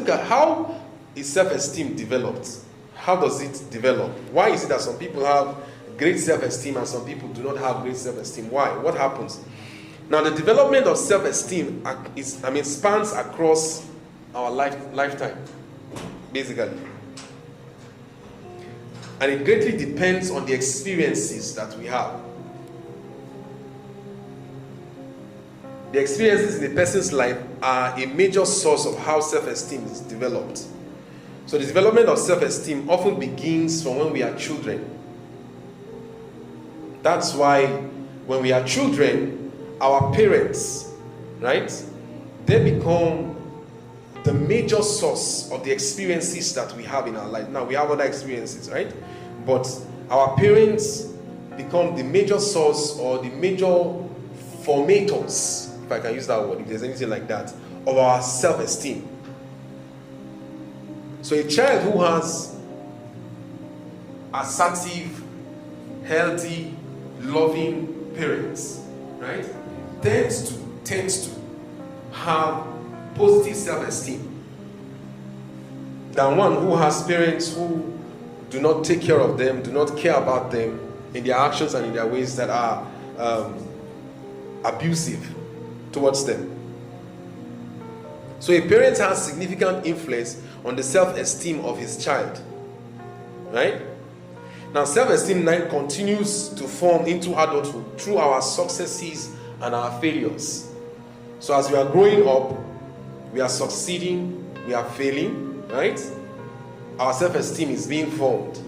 look at how is self-esteem developed. How does it develop? Why is it that some people have great self-esteem and some people do not have great self-esteem? Why? What happens? Now, the development of self-esteem spans across our lifetime, basically. And it greatly depends on the experiences that we have. The experiences in a person's life are a major source of how self-esteem is developed. So the development of self-esteem often begins from when we are children. That's why when we are children, our parents, right, they become the major source of the experiences that we have in our life. Now, we have other experiences, right? But our parents become the major source or the major formators, if I can use that word, if there's anything like that, of our self-esteem. So a child who has assertive, healthy, loving parents, right, tends to have positive self-esteem than one who has parents who do not take care of them, do not care about them in their actions and in their ways that are abusive towards them. So a parent has significant influence on the self-esteem of his child, right? Now, self-esteem then continues to form into adulthood through our successes and our failures. So as we are growing up, we are succeeding, we are failing, right? Our self-esteem is being formed.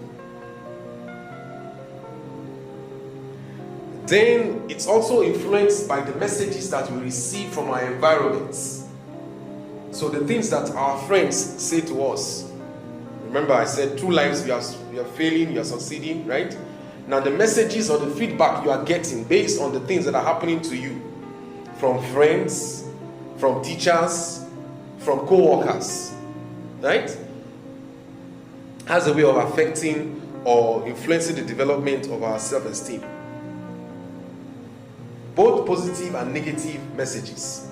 Then it's also influenced by the messages that we receive from our environments. So the things that our friends say to us. Remember, I said through lives we are failing, we are succeeding, right? Now the messages or the feedback you are getting based on the things that are happening to you from friends, from teachers, from co-workers, right, has a way of affecting or influencing the development of our self-esteem. Both positive and negative messages.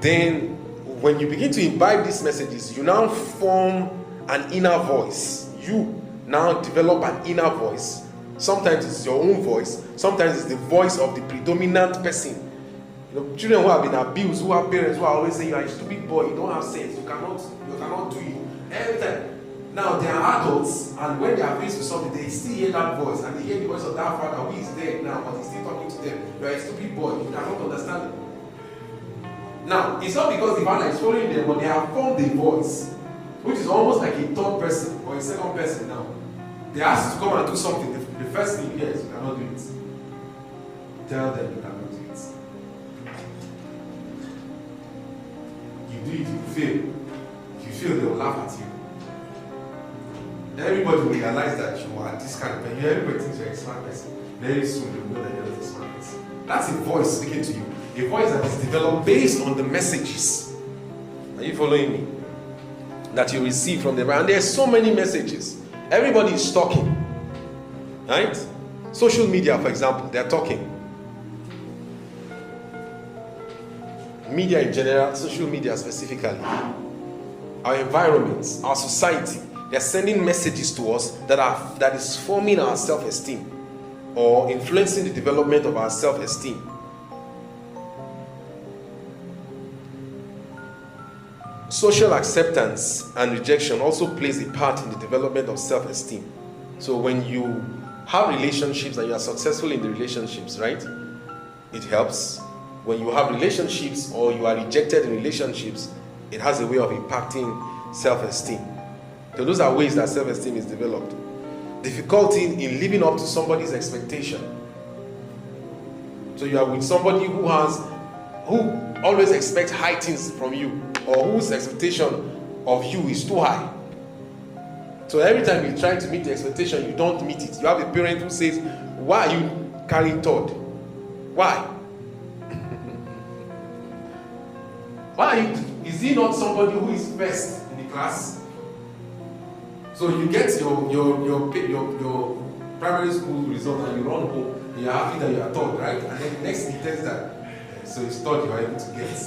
Then, when you begin to imbibe these messages, you now form an inner voice. You now develop an inner voice. Sometimes it's your own voice. Sometimes it's the voice of the predominant person. You know, children who have been abused, who have parents who are always saying, "You are a stupid boy. You don't have sense. You cannot do it." Every time. Now they are adults, and when they are faced with something, they still hear that voice, and they hear the voice of that father who is dead now, but he's still talking to them. "You are a stupid boy. You cannot understand it." Now, it's not because the father is following them, but they have formed a voice, which is almost like a third person or a second person now. They ask you to come and do something. The first thing you hear is, "You cannot do it." Tell them you cannot do it. You do it, you fail. If you fail, they will laugh at you. Everybody will realize that you are this kind of person. Everybody thinks you're a smart person. Very soon they will know that you're not a smart person. That's a voice speaking to you. A voice that is developed based on the messages. Are you following me? That you receive from them. And there's so many messages. Everybody is talking. Right? Social media, for example, they're talking. Media in general, social media specifically. Our environments, our society. They're sending messages to us that is forming our self-esteem or influencing the development of our self-esteem. Social acceptance and rejection also plays a part in the development of self-esteem. So when you have relationships and you are successful in the relationships, right, it helps. When you have relationships or you are rejected in relationships, it has a way of impacting self-esteem. So those are ways that self-esteem is developed. Difficulty in living up to somebody's expectation. So you are with somebody who always expects high things from you, or whose expectation of you is too high. So every time you try to meet the expectation, you don't meet it. You have a parent who says, "Why are you carrying third? Why? Why are you? Is he not somebody who is first in the class?" So you get your primary school result and you run home and you're happy that you are third, right? And then the next thing tells that, so it's third you are able to get.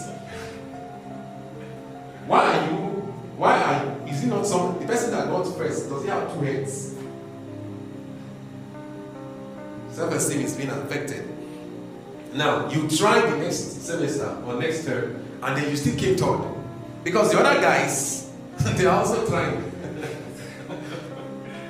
Why Is it not the person that got first, does he have two heads? Self-esteem is being affected. Now, you try the next semester or next term, and then you still came third. Because the other guys, they are also trying.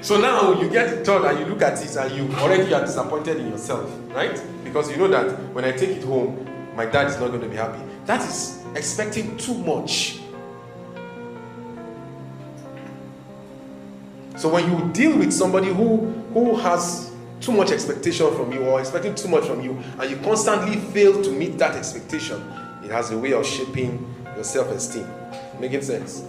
So now you get the third and you look at it and you already are disappointed in yourself, right? Because you know that when I take it home, my dad is not going to be happy. That is expecting too much. So when you deal with somebody who has too much expectation from you or expecting too much from you, and you constantly fail to meet that expectation, it has a way of shaping your self-esteem. Making sense?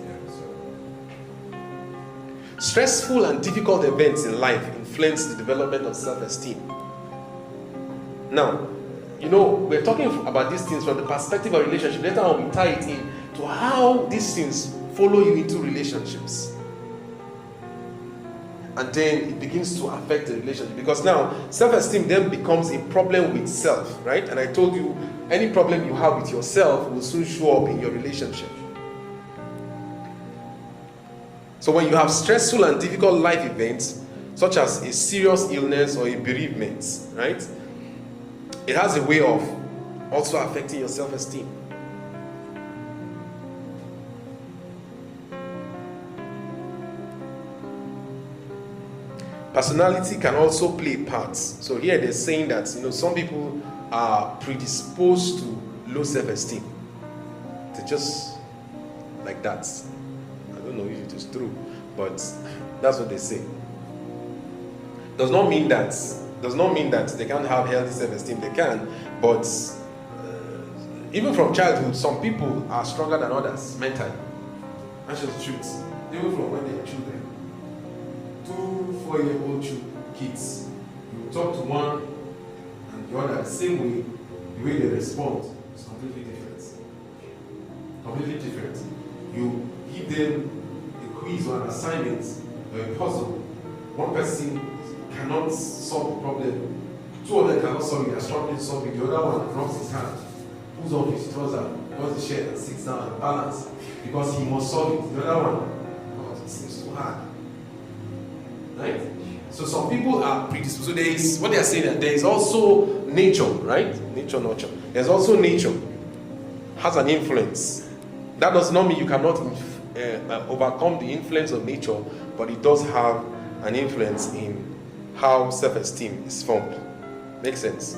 Stressful and difficult events in life influence the development of self-esteem. Now, we're talking about these things from the perspective of relationship. Later on, we tie it in to how these things follow you into relationships. And then it begins to affect the relationship. Because now, self-esteem then becomes a problem with self, right? And I told you, any problem you have with yourself will soon show up in your relationship. So when you have stressful and difficult life events, such as a serious illness or a bereavement, right? It has a way of also affecting your self-esteem. Personality can also play parts. So here they're saying that some people are predisposed to low self-esteem. They're just like that. I don't know if it is true, but that's what they say. Does not mean that they can't have healthy self-esteem. They can, but even from childhood, some people are stronger than others mentally. That's just the truth. Even from when they are children. 2 4-year-old kids, you talk to one and the other the same way, the way they respond is completely different. Completely different. You give them a quiz or an assignment or a puzzle. One person cannot solve the problem. 2 of them cannot solve it. They are struggling to solve it. The other one rubs his hand, pulls off his trouser, does the shirt and sits down and balance because he must solve it. The other one, it seems too hard. Right? So some people are predisposed. So there is what they are saying that there is also nature, right? Nature, nurture. There's also nature has an influence. That does not mean you cannot overcome the influence of nature, but it does have an influence in how self-esteem is formed. Makes sense?